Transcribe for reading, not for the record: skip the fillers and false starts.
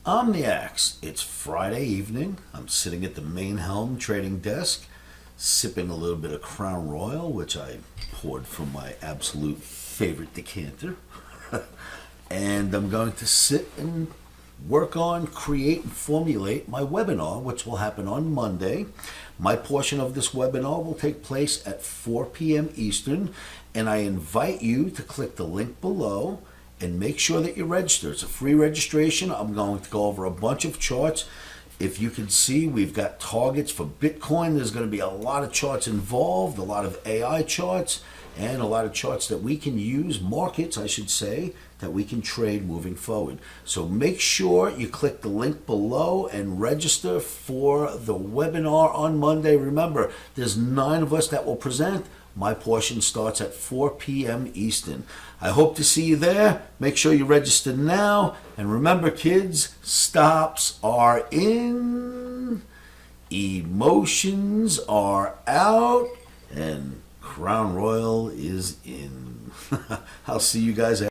Omniacs, it's Friday evening. I'm sitting at the main helm trading desk, sipping a little bit of Crown Royal, which I poured from my absolute favorite decanter. And I'm going to sit and work on, create, and formulate my webinar, which will happen on Monday. My portion of this webinar will take place at 4 p.m. Eastern, and I invite you to click the link below and make sure that you register. It's a free registration. I'm going to go over a bunch of charts. If you can see, we've got targets for Bitcoin. There's going to be a lot of charts involved, a lot of AI charts, and a lot of charts that we can use, markets, I should say, that we can trade moving forward. So make sure you click the link below and register for the webinar on Monday. Remember, there's 9 of us that will present. My portion starts at 4 p.m. Eastern. I hope to see you there. Make sure you register now. And remember, kids, stops are in, emotions are out, and Crown Royal is in. I'll see you guys